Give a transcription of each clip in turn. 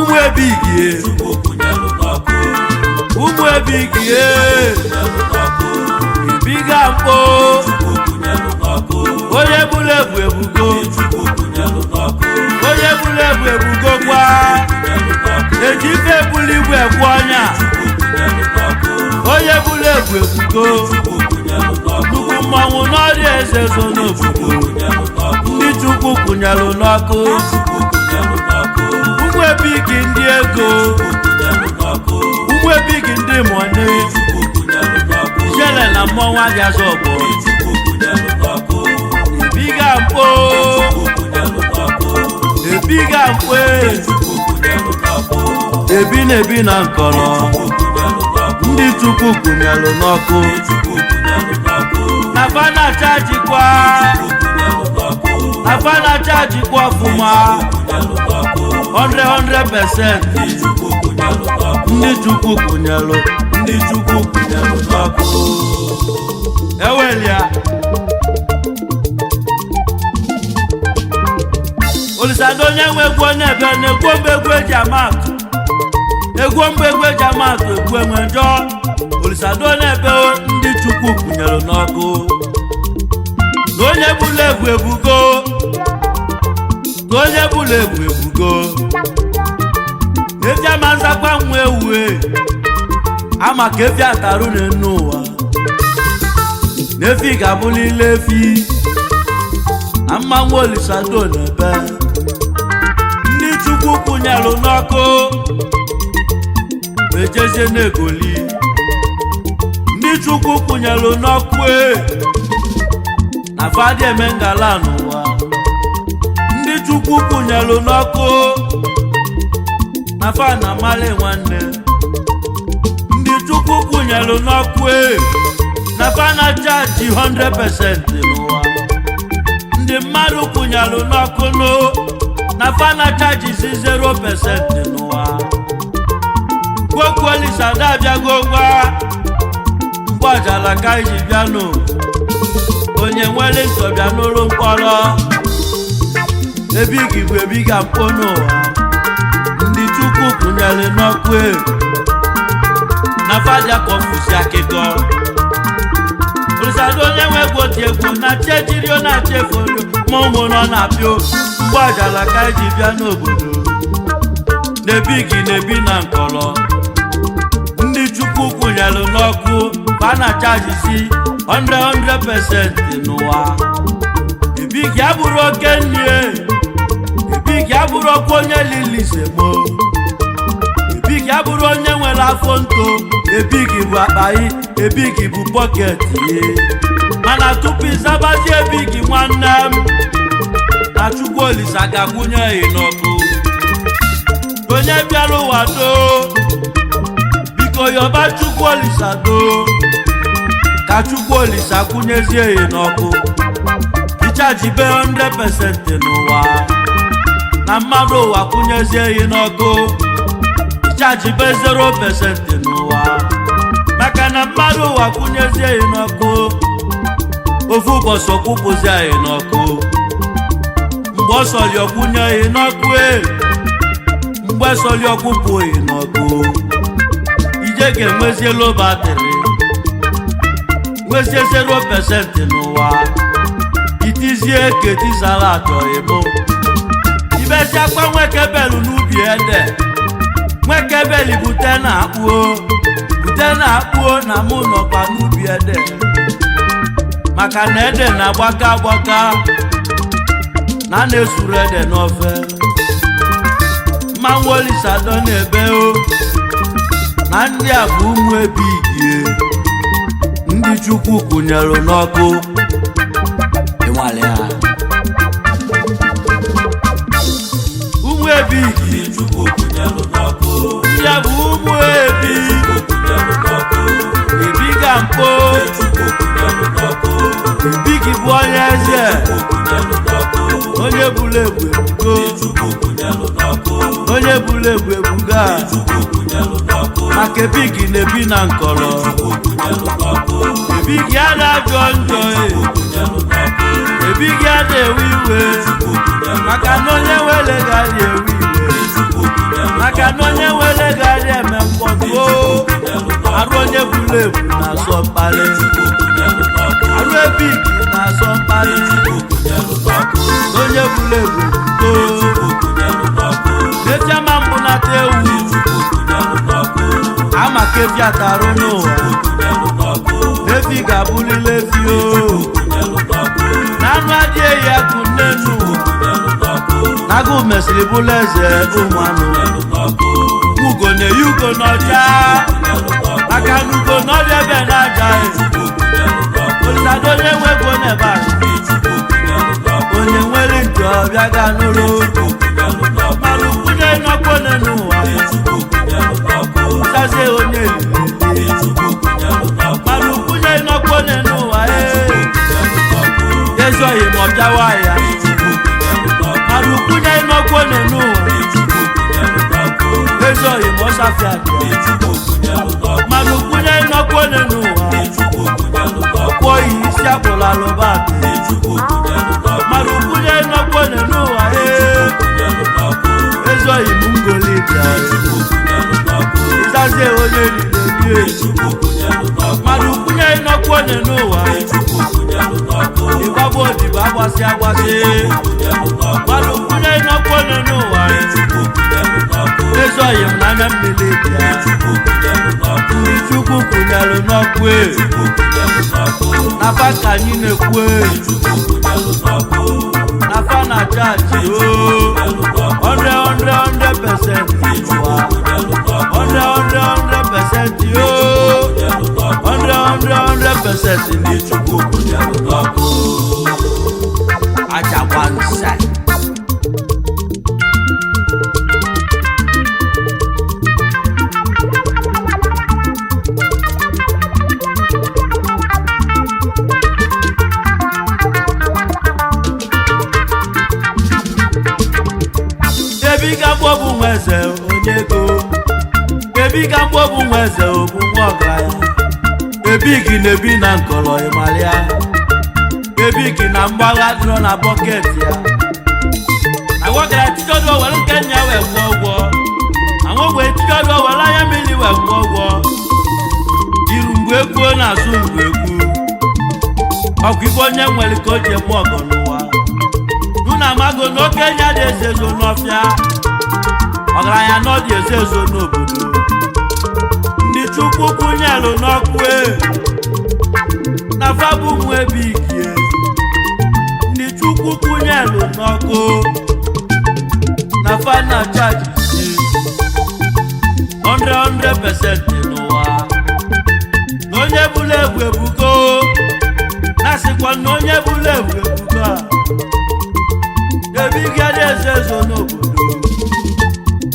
ụmụ ebighị ụmụ ebighị ibiga mkpo onye bụrụ ebu ebugo onye bụrụ ebu ebugo gwa eji ife ebuli igwe egwu ọnya onye bụrụ ebu ebugo nnukwu mmanwụ n'ọrịa eze zo n'obodo ndị Chukwu kwụnyelụ n'ọkụ ụmụ ebighị ndị ego ụmụ ebighị ndị mọne ijele na mmọnwụ agazi ọgbọ ebiga mkpo ebiga mkpo ebi na-ebi na nkọrọ ndị Chukwu kwụnyelụ n'ọkụ na fana chajikwa ọfụma 100% ndị Chukwu kwụnyelụ n'ọkụ ewelia Olisado onye nwe egwu onye ebe na-egwu mgbe egwu eji amatụ egwu enwe njọ Olisado onye ebe ndị Chukwu kwụnyelụ n'ọkụ na onye bụla egwu ebugo efi ama nzakwa nwa ewue ama ka efi atarụ n'ụwa n'efi ga-abụlile efi na mmanwụ Olisado n'ebe ndị Chukwu kwụnyelụ n'ọkụ ejezie n'egoli ndị Chukwu kwụnyelụ n'ọkụ na fadị eme ngala n'ụwa ndị Chukwu kwụnyelụ n'ọkụ na fa na male nwanne ndị Chukwu kwụnyelụ n'ọkụ na fa na chaji 100% n'ụwa ndị mmadụ kwụnyelụ n'ọkụ na fa na chaji 0% n'ụwa Gwokwu Olisado abịago gwa mgbajala ka iji bịanụ onye nwere nsọ bịa n'ụlọ mkpọrọ ebighị bụ ebiga mkpo n'ụwa ndị Chukwu kwụnyelụ n'ọkụ na faja kọfusi akịkọ Olisado onye nwe ego dị egwu na chejiri na chefolu ma ụmụ nọ na-apịa mgbajala ka iji bịa n'obodo na-ebi na nkọrọ ndị Chukwu kwụnyelụ n'ọkụ ba na chajisi 100% n'ụwa ebighị abụrụ oke nri ebighị abụrụ ọkwa onye lili semo ebighị abụrụ onye nwere afọ nto ebighị bụ akpaghị ebighị bụ pọket mana tupu ịzabazi ebighị nwanne m na Chukwu Olisa ga-akwụnye ya n'ọkụ onye bịara ụwa biko yọba Chukwu Olisado ka Chukwu Olisa kwụnyezie ya n'ọkụ ichajibe 100% n'ụwa na mmadụ ụwa kwụnyezie ya n'ọkụ ichajibe 0% n'ụwa maka na mmadụ ụwa kwụnyezie ya n'ọkụ ofu ụbọchị ọkwụpụzie ya n'ọkụ mgbe ọ sọrọ ọkwụnye ya n'ọkụ mgbe sọrọ ọkwụpụ ya n'ọkụ ije ga-enwezie low battery nwezie 0% n'ụwa itizie ketizara atọghịbụ ibezi akpa nwekebelu n'ubi ede nwekebeli bute na akpụo na mụ nọkwa n'ubi ede maka na ede na-agbaka na na-esuru ede n'ofe mmanwụ Olisado na-ebe na ndị a bụ ụmụ ebighị ndị Chukwu kwụnyelụ n'ọkụ ụmụ ebighị ndị a bụ ụmụ ebiga mkpo ebighị bụ onye eze onye bụrụ egwu ebugo onye bụrụ egwu ebuga maka ebighị na-ebi na nkọrọ ebighị a na-ajọ njọ ebighị a na-ewe iwe maka na onye wele ga-ewe iwe maka ebu na-asọ mkpali anụ ebigi na-asọ mkpali onye bụla ebu efiama mbụ nata ewu ama ka efi atarụ n'ụwa efi ga-abụlile efi o na anụ adị eyi akụ nnenu n'agụ mesịrị bụla eze ụmụ anụ ugo na-eyi ugo n'ọcha maka na ugo n'ọdị ebe na-aja olisado onye nwe ego n'ebe a onye nwere ntị ọbịa ga n'ụlọ mana ukwunye n'ọkpọne n'ụwa sazie onye mana ukwunye n'ọkpọne n'ụwa ezoghị ma ọbịawa ya mana ukwunye n'ọkpọne n'ụwa ezoghị ma ọsafịa mana ukwunye n'ọkpọne n'ụwa ọkwọghị isi akpụla alụba mana ukwunye n'ọkpọne n'ụwa ezoghị m ngoli bịa ịzazie onye niile mana ukwunye n'ọkpọne n'ụwa ịgbagbo odibo agbasị agbasị mana ukwunye n'ọkpọne n'ụwa ezoghị m n'anya mmiri bịa ndị Chukwu kwụnyelụ n'ọkụ nafa ka anyị na-ekwu nafa na chaji 100% n'ụwa 100% yo 100% ndị Chukwu kwụnyelụ n'ọkụ aja one side. Ebiga mgbobu nweze onye ego ebiga mgbobu nweze ogbu nwa ọgaranya ebigi na-ebi na nkọrọ ịmalịa ebigi na mgbagha dịrọ na bọket ya agwagara tijodo were nke nya wee kwụọ ụgwọ anwogwe tijodo were anya mmiri wee kwụọ ụgwọ iru mgbe egwuo na-azụ mgbe egwu ọgwụ ibe onye nwere ka o ji eme ọgọ n'ụwa na amago n'oke nya dị ezezo n'ọfịa ọgaranya na ọ dị ezezo n'obodo ndị Chukwu kwụnyelụ n'ọkụ na fabụ ụmụ ebe ikie ndị Chukwu kwụnyelụ n'ọkụ na fa na chaji si 100% n'ụwa na onye bụla egwu ebugo na sịkwa na onye bụla egwu ebugo a ebigi adị ezezo n'obodo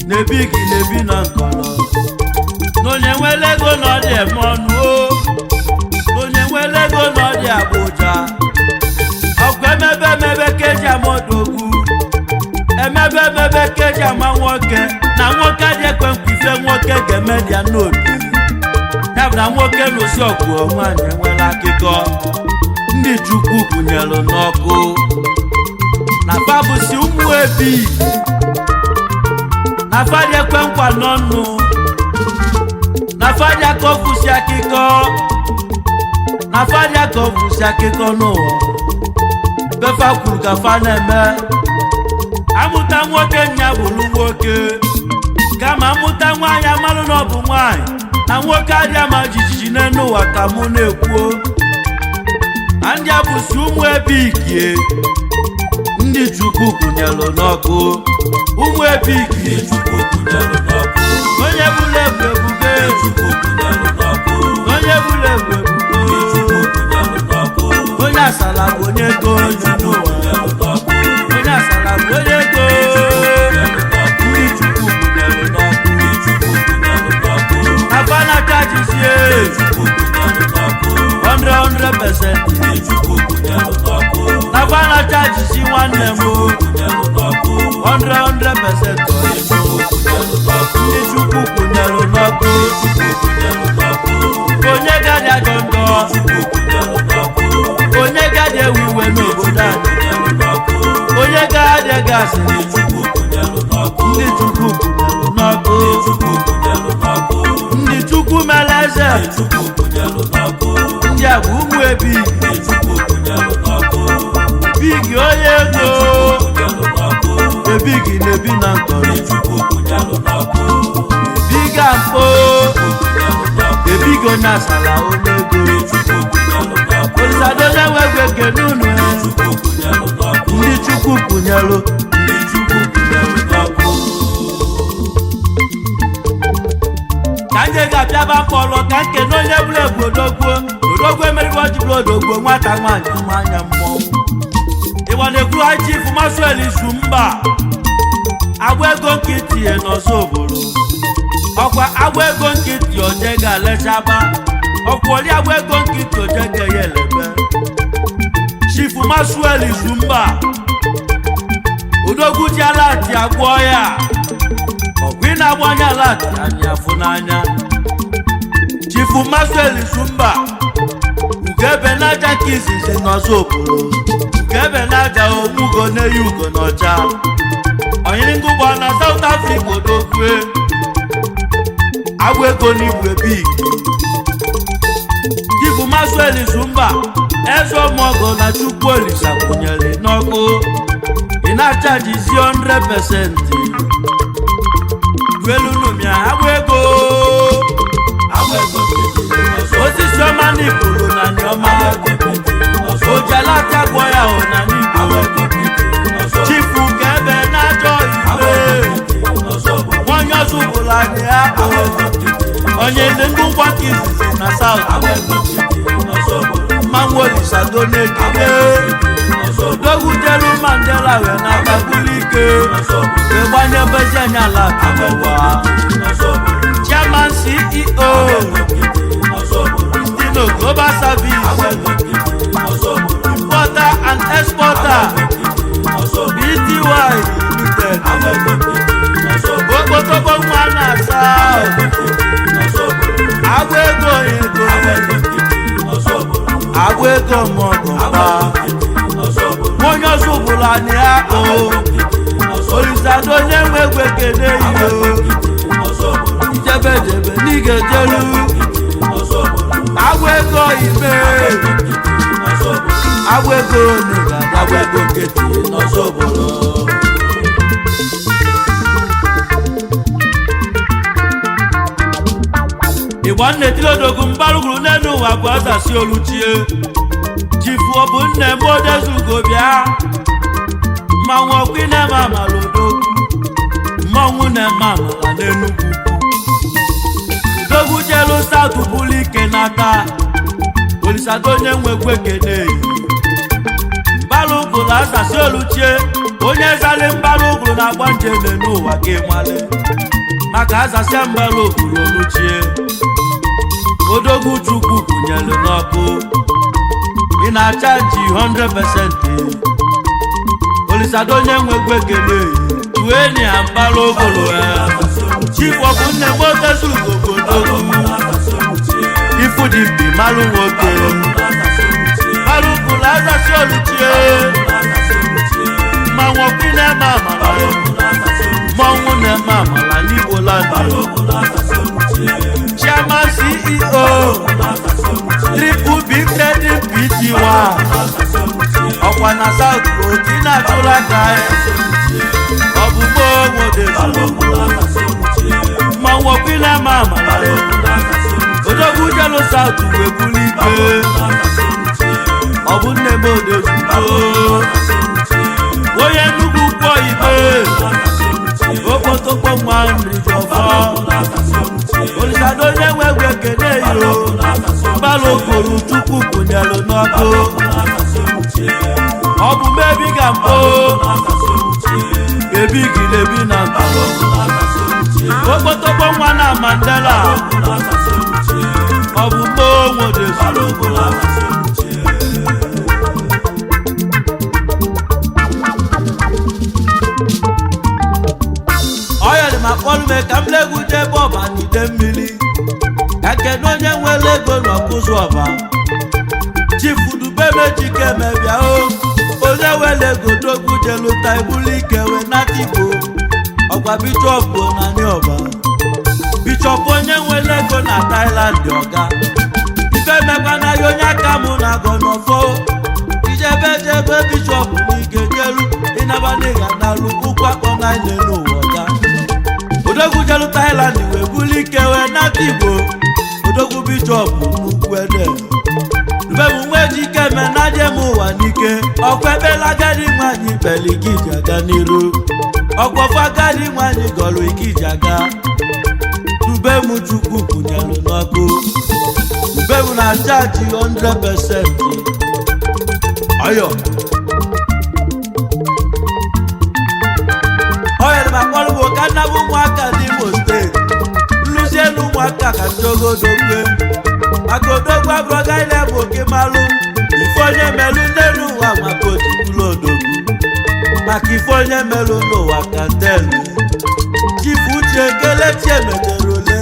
na-ebigi na-ebi na nkọrọ na onye nwere ego na ọ dị eme ọnụ na onye nwere ego na ọ dị Abuja ọkwa emebe ka eji ama odogwu emebe ka eji ama nwoke na nwoke adị ekwe nkwa ife nwoke ga-eme dị ya n'obi ya bụ na nwoke na osi ọgụ nwaanyị enwere akụkọ ndị Chukwu kwụnyelụ n'ọkụ na fabusi ụmụ ebi na fadi ekwe nkwa n'ọnụ na fadi aka ofusi akụkọ na fadi aka ofusi akụkọ n'ụwa befa kwuru ka fa na-eme amụta nwoke nya bụrụ nwoke kama amụta nwaanyị amalụ na ọ bụ nwaanyị na nwoke adị ama jijiji n'elu ụwa ka mụ na-ekwuo na ndị abụsi ụmụ ebe ikie ndị Chukwu kwụnyelụ n'ọkụ ụmụ ebe ikie onye bụla egwu ebugo onye bụla egwu ebugo onye asala bụ onye ego n'ụwa onye asala bụ onye ego ndị Chukwu kwụnyelụ n'ọkụ na fana chajizie 100% na fana chajizi nwanne m 100% ndị Chukwu kwụnyelụ n'ọkụ onye gadị ajọ ndọ onye gadị ewu iwe n'obodo anyị onye gadị gasị ndị Chukwu kwụnyelụ n'ọkụ ndị Chukwu mere eze bi big onye ego big na-ebi na nkọrọ big ampo big onye asala onye ego Olisadonye wegwe kenunu ndị Chukwu kwụnyelụ ka ndị ga-abịaba mkpọrọ ka nke n'onye bụla egwu odogwu emerigbo jibụla odogwu nwata nwaanyị mmanya mmọnwụ ịgba na-ekwu ha chifu Maxwell Izumba agba ego nkịtị n'ọzọ obodo ọkwa agba ego nkịtị oje ga-alechaba ọkwọli agba ego nkịtị oje ga-eya elebe chifu Maxwell Izumba odogwu ji alati agwọ ya ọgwụ ị na-agbanye alati anya afụ n'anya chifu Maxwell Izumba ugebe n'aja ka izizi n'ọzọ obodo ugebe n'aja omugo na-eyi ugo n'ọcha onyere ngụgba na South Africa odogwu agwa ego n'igwe big chifu Maxwell Izumba eze ọmọgọ na Chukwu Olisa kwụnyere n'ọkụ ị na-achajizi 100% duelunumia agwa ego osisi ọma n'Igbo na Nioma ojalata gwọ ya hụ na n'Igbo chifu ka ebe na-ajọ ibe nwanyị ọzọ bụla dị ya onye ndị ngwa ka izizi na South mmanwụ Olisadonye ekele dogwutelu Mandela wee na-akpagulike egbanye bezi anya ala kamewa chairman CEO Dino Global Service importer and exporter BTY Limited okpotokpo nwa na-asa agwa ego agwa ego mọgọmba onye ọzọ bụla na ya Olisadonye nwegwe kene iyo ijebejebe n'ige jelu agwa ego ime agwa ego nega agwa ego nketi n'ọzọ obodo Igba nnetili odogwu mgbalụgwuru n'elu ụwa bụ azasi oluchie chifu ọ bụ nne m odezugo bịa mmanwụ ọkwa ị na-eme amala odogwu mmanwụ na-eme amala n'Enugu odogwu jelu South bụlụ ike n'aka Olisadonye nwegwe kene mgbalụgwuru azasi oluchie onye zali mgbalụgwuru na-agba njele n'ụwa gị nwale maka azasi mgbalụgwuru oluchie odogwu Chukwu kwụnyere n'ọkụ ị na-achaji 100% Olisadonye nwegwe kene tueni ya mgbalụgwuru chifu ọbụ nne motezugodogwu ifudi mpi malụ nwoke malụgwuru azasi oluchie mmanwụ ọkụ na-eme amala mmanwụ na-eme amala n'Igbo land chairman CEO Triple Big Trading Pty ọkwa na South oji na-atụrụ aka ọ bụ mmanwụ ọkụ na-eme amala odogwu jelu South wee bulu ike ọ bụ nne m odezugo onye Enugu kwọ ibe okpotokpo nwa nri jọfọ Olisadonye nwegwe kene iyo mgbalụgwuru Chukwu kwụnyelụ n'ọkụ ọ bụ mebi ga mpụ ebigi na-ebi na nkọrọ okpotokpo nwa na Mandela ọ bụ mgbe ọya dị ma kpọrọ me ka m legwu jebe ọba n'ide mmiri ka kedu onye nwere ego n'ọkụzụ ọba chifu Dubemejike mebịa onye were ego dogwu jeluta ibulu ike wee nata Igbo ọgwa bichọpụ na Nioba bichọpụ onye nwere ego na Thailand ọga ife mekwana ya onye aka mụ na agọnọfọ ijebe bishọp n'ike jelu ịnabaniga n'alụ ụkwụ akpọ na ile n'ụwa ga odogwu jelu Thailand wee buli ike wee nata Igbo odogwu bishọp n'ukwu ede dubebu nwe ji ike menaje m ụwa n'ike ọkwa ebela agadi nwanyị beli gị ji aga n'iru ọkwọfọ agadi nwanyị gọrọ ike iji aga dube m Chukwu kwụnyelu n'ọkụ dube m na chaji 100%. Ayo oyere makwalugo ka nnabu ụmụaka n'Imo steeti nluzielu ụmụaka ka njogodogwe maka odogwu abụrọga ile bụ oke malụ ife onye melụ n'elu ụwa maka ojikwulu odogwu maka ife onye melụ n'ụwa ka telu Chifu Uche Kelechi emetere ole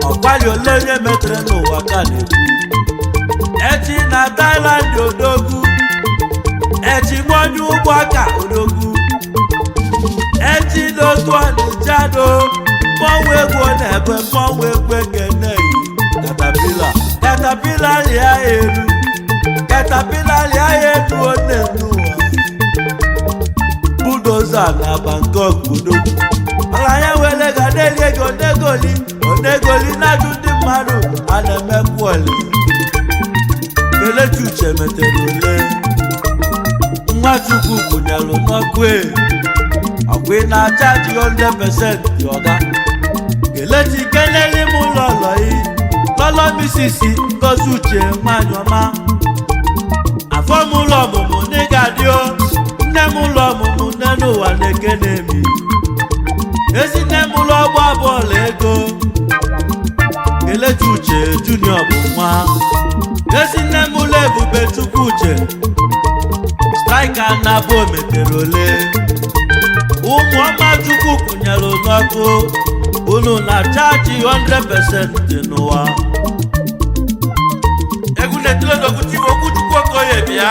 ọkwali ole onye metere n'ụwa ka na-ekwu echi na Thailand odogwu echi nwonye ụgbọaka odogwu echi n'otu ọnịchado mmọnwụ egwu na-ebe mmọnwụ egwu ekeneyi katapila rịa elu onenụwa budoza na Bangkok odogwu ala ya wele ga na-elie gị onegoli na-ajụ ndị mmadụ a na-emekwu ole Kelechi Uche metere ole Nwachukwu kwụnyelụ n'ọkụ ọkwa ị na-achaji 100% ọga Kelechi keneli m lọlọ misisi Ngozi Uche nwanyị ọma afọ m ụlọ ọmụmụ n'ịgadio nne m ụlọ ọmụmụ nne n'ụwa na-ekene mi ezi nne m ụlọ ọgbọ bọọlụ ego Kelechi Uche Junior bụ nwa ezi nne m ụlọ Ebube Chukwu Uche striker na-abụ metere ole ụmụọma Chukwu kwụnyere n'ọkụ unu na chaji 100% dị n'ụwa egwu na-etile n'okwu Chief Okwuchukwu Okoye bịa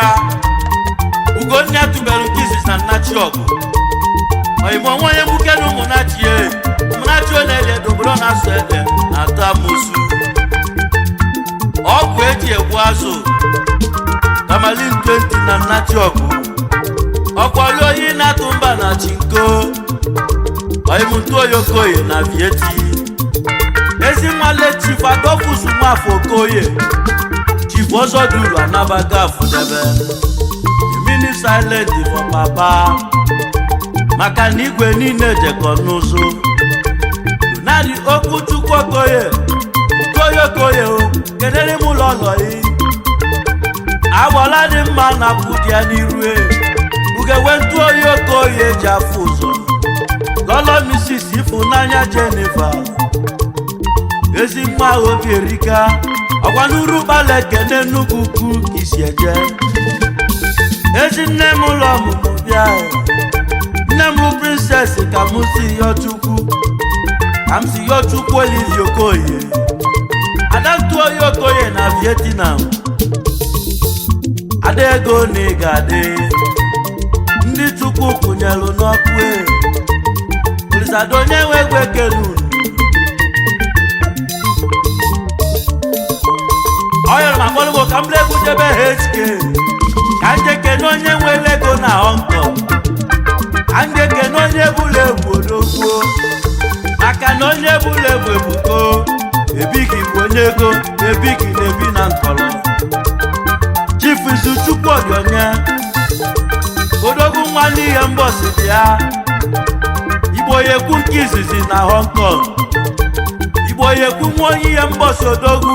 Ugonna tubelu kizis na Nnachiọgụ oyimo nwenye mbuke na ụmụnachi ọ na-eli obodo na-asụ ede na-atụ amosu ọgwụ eji egbu azụ Tamalin 20 na Nnachiọgụ ọkwali oyi na-atụ mba na Chinko oyimuntu Okoye na Vieti ezi nwale Chief Adolphus Nwafọ Okoye Chief Ọzọduru anabaga afụdebe mini silent for papa maka na igwe niile jekọ n'ụzụ Donadi Okwuchukwu Okoye Okoye kedere m ụlọ ọlọyi agbọla dị mma na pụdị ya n'iru ugewe ntụ oyi Okoye ji afụ ụzọ lọlọ Mrs. Ifunanya Jennifer ezi nwa obi erika ọkwa n'uru gbala ekene Enugu ukwu isi eje ezi nne m ụlọ ọmụmụ bịa nne m Princess ka m si yọ Chukwu Olivi Okoye ada ntụ oyi Okoye na Vietnam ada ego na ịga adị ndị Chukwu kwụnyelụ n'ọkụ Olisado onye nwe egwu ekelu oyere ma kpọlụgo ka m legwu jebe HK ka njeke na onye nwe ego na Hong Kong ka njeke na onye bụla egwu odogwu maka na onye bụla egwu ebuko ebighi bụ onye ego ebighi na-ebi na nkọrọ Chief Izuchukwu Odionye odogwu nwa n'ihe mbọsị bịa Igbo yekwu nke izizi na Hong Kong Igbo yekwu nwa onye ihe mbọsị odogwu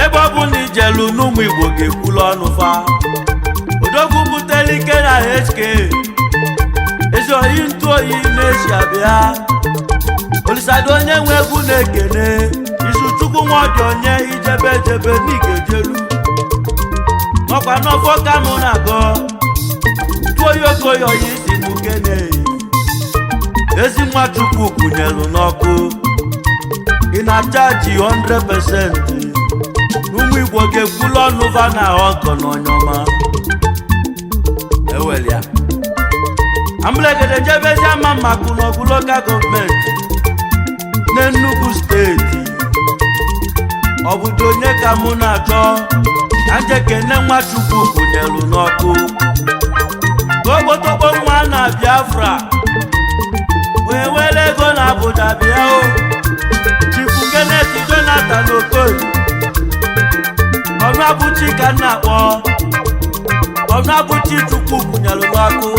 ebe ọ bụ na ijelu n'ụmụ Igbo ga-ekwulu ọnụ fa odogwu butere ike na HK ezi oyi ntụ oyi na-Asia bịa Olisado onye nwe egwu na-ekene Izuchukwu Nwaodionye ijebe n'igejeru ọkwa n'ọfọ ka mụ na-agọ ntụ oyi Okoye oyi dị m kene ezi Nwachukwu kwụnyelụ n'ọkụ ị na-achaji 100% n'ụmụ Igbo ga-ekwulu ọnụ va na ọkọ n'onyọma ewelia amblegede jebezi ama maka n'ọgwụ lokal gọọmenti n'Enugu steeti obodo onye ka mụ na-achọ ka nje kene Nwachukwu kwụnyelu n'ọkụ ogbotokpo nwa na Biafra onye were ego na Abuja bịa o Chifu Kenneth Jonathan Okoye ọnụ abụchi ka nna akpọ ọnụ abụchi Chukwu kwụnyelu n'ọkụ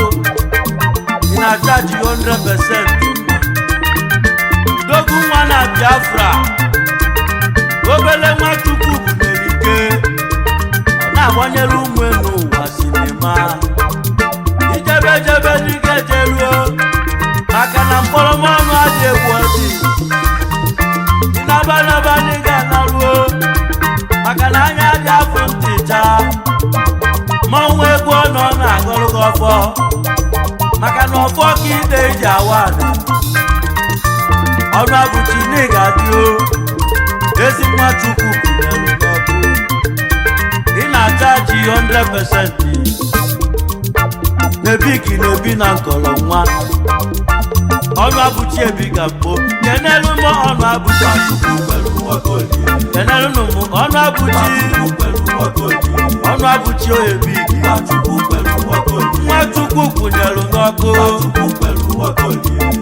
ị na-achaji 100%. Dogu nwa na Biafra obele Nwachukwu bunyere ike ọ na-agbanyere ụmụ n'ụwa sinima ijebe n'ike jeruo maka na mkpọrọmọnụ adị egwu ọdị ịnaba n'ịga naruo maka na anya dị afọ ntị chaa mmanwụ egwu ọnụ ọ na-agọrụ gị ọfọ maka na ọfọ ka ide iji awa ada ọnụ abụchi n'ịga dị o ezi Nwachukwu kwụnyere n'ọkụ ị na-achaji 100%. Nebiki nebi na nkọrọ nwa ọnụ abụchi ebiga mkpo kenelu m ọnụ abụchi kenelu m ọnụ abụchi oyebigi Nwachukwu kwụnyere n'ọkụ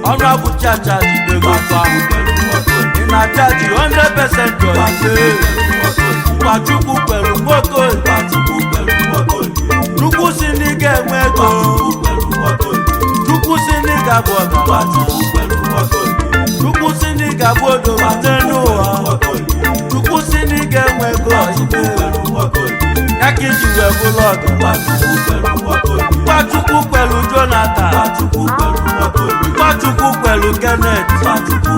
ọnụ abụchi achajidego mfa ị na-achaji 100% oyibe Nwachukwu kwelu Nwokoye Chukwu si n'ịga enwe ego Chukwu si n'ịga bụ ọgaranya Chukwu si n'ịga bụ odogwu n'ụwa Chukwu si n'ịga enwe ego ya ka iji wee bụrụ ọgaranya Nwachukwu kwelu Jonathan Nwachukwu kwelu Kenneth Nwachukwu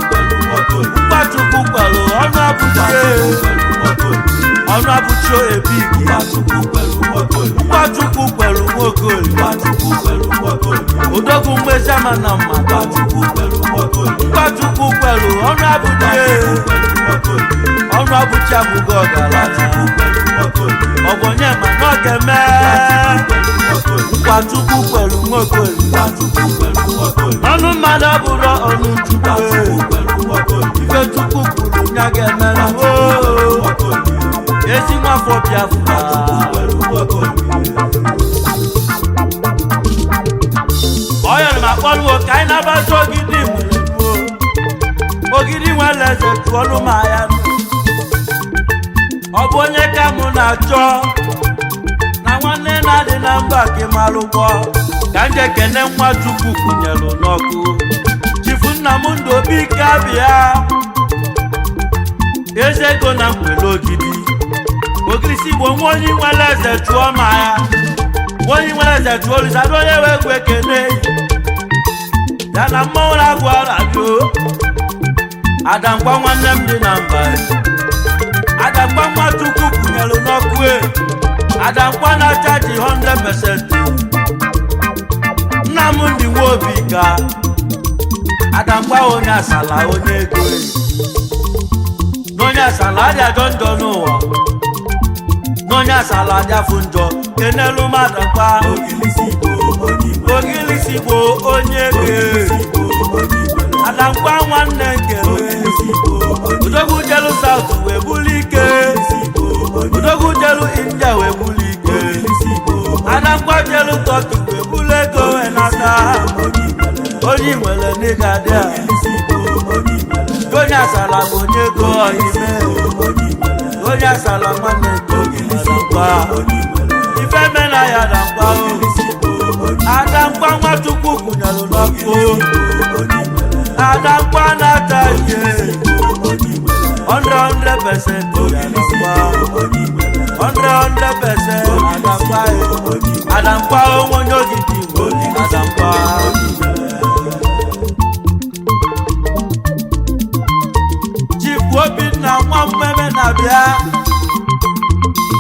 kwelu ọnụ abụchi ebigi Nwachukwu kwelu Nwokoye odogwu mmezama na mmadụ Nwachukwu kwelu ọnụ abụchi abụghị ọgaranya ọ bụ onye ma na ọ ga-eme Nwachukwu kwelu Nwokoye ọnụ mmadụ bụrụ ọnụ Chukwu ife Chukwu kwuru ya ga-emere ezi nwafọ Biafra ọ yọrọ m akpọrọ ka anyị na-abazi ogidi nwere eze tụọlụ m anya ọ bụ onye ka mụ na-achọ na nwanne na-adị na mba ka malụkwọ ka m je kene Nwachukwu kwụnyelu n'ọkụ Chifu Nnamdị Obike Abịa eze ego na mkwele ogirisi Igbo nwa onye nwere eze tụọ ma ya onye nwere eze tụọ Olisado onye wee gwe kene ya na mmanwụ na-agwụ arabio Adamkwa nwanne m dị na mba Adamkwa Nwachukwu kwụnyelu n'ọkụ Adamkwa na-achaji 100%. Nnamdị Nwobika Adamkwa onye asala onye ego n'onye asala adị ajọ njọ n'ụwa n'onye asala adị afụ njọ kenelu m Adamkwa Ogilisi Igbo onye ego Adamkwa nwanne nkele odogwu jelu South wee bulu ike odogwu jelu India wee bulu ike Adamkwa jelu Turkey wee bulu ego enata onye nwere n'ịga dị a onye asala bụ onye ego ọhime onye asala nwanne ego Adamkwa ife mena ya Adamkwa Nwachukwu kwụnyelu n'ọkụ Adamkwa na-ata ihe 100% Adamkwa onye ogidi Igbo Adamkwa Chifu Obinna nwa mmemme na-abịa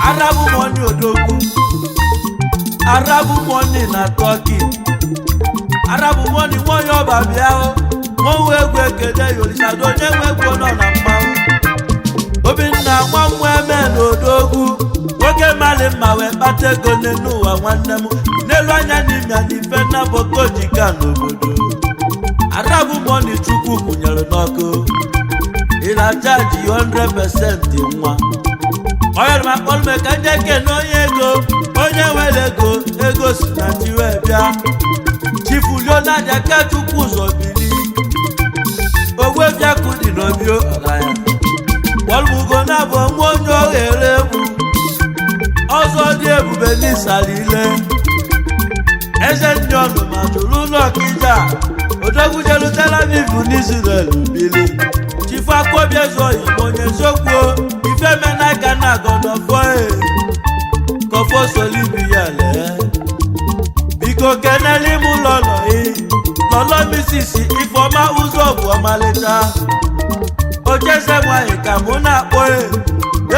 Arabu money odogwu Arabu money na Turkey Arabu money nwonye ọba bịa mmanwụ egwu ekele Olisado onye nwe egwu nọ na mmanwụ Obinna nwa mmemme na odogwu nwoke mali mma wee kpata ego n'ụwa nwanne m n'elu anya n'ime ya n'ife n'obodo Arabu money Chukwu kwụnyere n'ọkụ ị na chaji 100% nwa onye ma kpọrọ m ka ndị kene onye ego onye nwere ego si na chiwe bịa Chifu Leonard Akachukwu ụzọ bili Ogbuefi Akudi n'obi ọgaranya Walmugo na-abụ nwa onye oghere egwu ọzọ dị ebube n'isalile eze ndị ọnụ ma jụrụ ụlọ Ọkịja odogwujelu Tel Aviv n'Israel bili Chifu Akwobi Ezeoyim onye eziokwu ifemenaka na agọnọfọ kọfọ solibiya biko keneli mụ lọlọ misisi Ifeọma ụzọ bụ ọmalịcha ocheze nwanyị ka mụ na-akpọ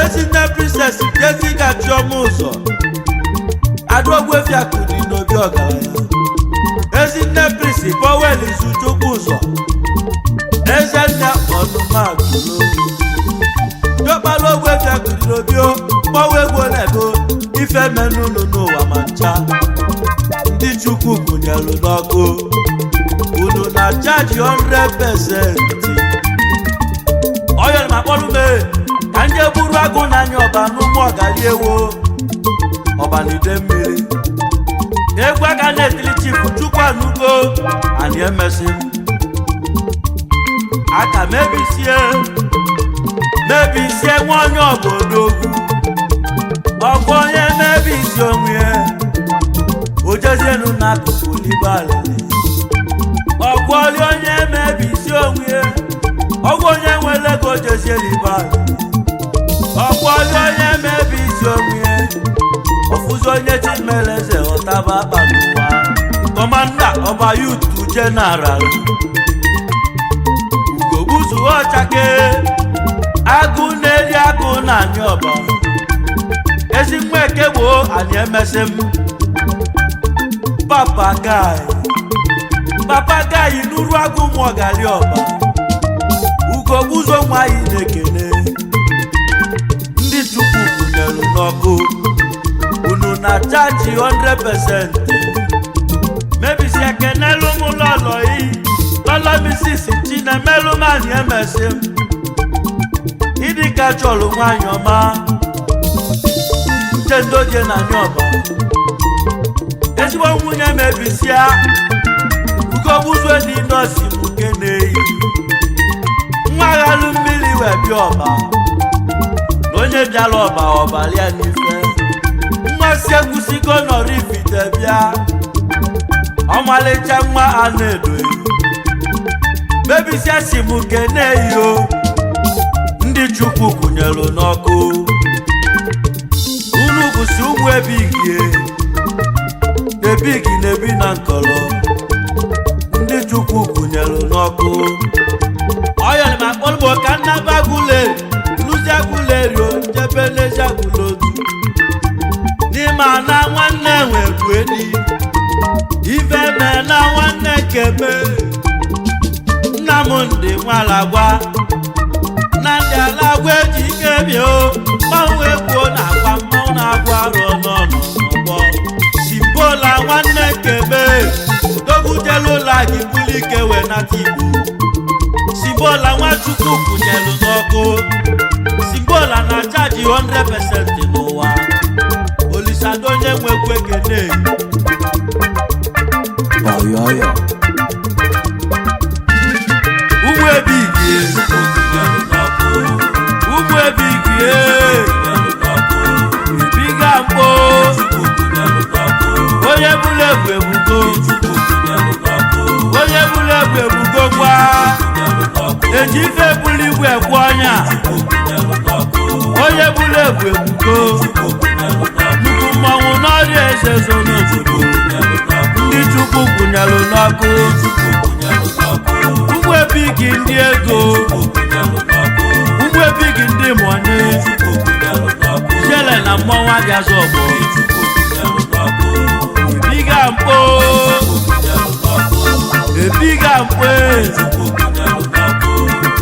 Ezinne Princess Jessica Chioma ụzọ Ada Ogbuefi Akudi n'obi ọgaranya Ezinne Prince Powell Izuchukwu ụzọ Ezenna ọnụmagụlo Dokpala Ogbuefi Akudi n'obi mgbanwe egwu na-ego ife menụnụ n'ụwa ma ncha ndị Chukwu gụnyelu n'ọkụ unu na chaji 100%. Onye ma kpọrọ m ka ndị buru agụ n'anya ọba n'ụmụ ọgali ewo ọbanide mmiri egwu aka na-etili Chifu Chukwu Anugo anyị emesi aka mebisie nwa onye obodo ọgwụ onye mebisi onwe ojezienu n'akụkụ libalili ọgwụoli onye mebisi onwe ọgwụ onye nwere ego ojezie libalili ọgwụoli onye mebisi onwe ọfụzi onye Chimeleze ọtaba akpa n'ụwa kọmanda ọba yutu jeneral Ugogbuzu Ọchake agụ na-eri agụ na anyị ọba ezi nwa eke gboo anyị emesi m Papa Guy n'uru agụ ụmụ ọgali ọba Ugogbuzu nwanyị na-ekene ndị Chukwu gụnyelu n'ọkụ unu na chaji 100%. Mebisi ekenelu m lọlọ misisi Chinemelu mani emesi m Idika chọlụ nwanyị ọma Ndoje na nyoba ezigbo nwunye mebisia Ugogbuzu dị nọọsị nke na-eyi nwa aghalụ mmiri wee bịa ọba na onye bịara ọbalia n'ife mmasị egwusigo nọrọ ifite bịa ọmalịcha nwa a na-edo mebisia si m nke na-eyi o ndị Chukwu kwụnyelu n'ọkụ unu bụsi ụmụ ebigi na-ebi na nkọlọ ndị Chukwu kwụnyelu n'ọkụ ọyọrọ ma kpọrọ ka nnaba lụzi agụlerio njebe n'ezi agụlodu n'ime ana nwanne nwegwu eni ife mee na nwanne kebe Nnamdị Nwalagwa na ndị alagwa eji ike bịa mmanwụ egwu na-agwa mmanwụ na-agwa arụ n'ọnụ ọgbọ Simbola nwanne kebe dogujelu gị buli ike wee nata Igbo Simbola Nwachukwu kwụnyelu n'ọkụ Simbola na chaji 100% n'ụwa Olisado onye nwekwu ekene ụmụ ebigi ebiga mkpo onye bụla egwu ebugo gwa eji ife bụla igwe ekwu ọnya onye bụla egwu ebugo nnukwu mmanwụ n'ọrịa eze zo n'obodo ndị Chukwu kwụnyelu n'ọkụ ụmụ ebigi ndị ego ụmụ ebigi ndị mọni jele na mmanwụ abịazụ ọgbọ ebiga mkpo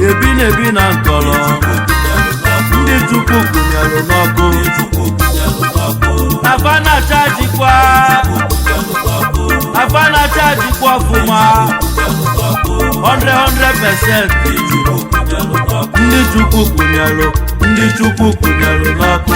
ebi na-ebi na nkọrọ ndị Chukwu kwụnyelu n'ọkụ afana chaji kwa ọfụma 100%. ndị chukwu kwụnyelụ n'ọkụ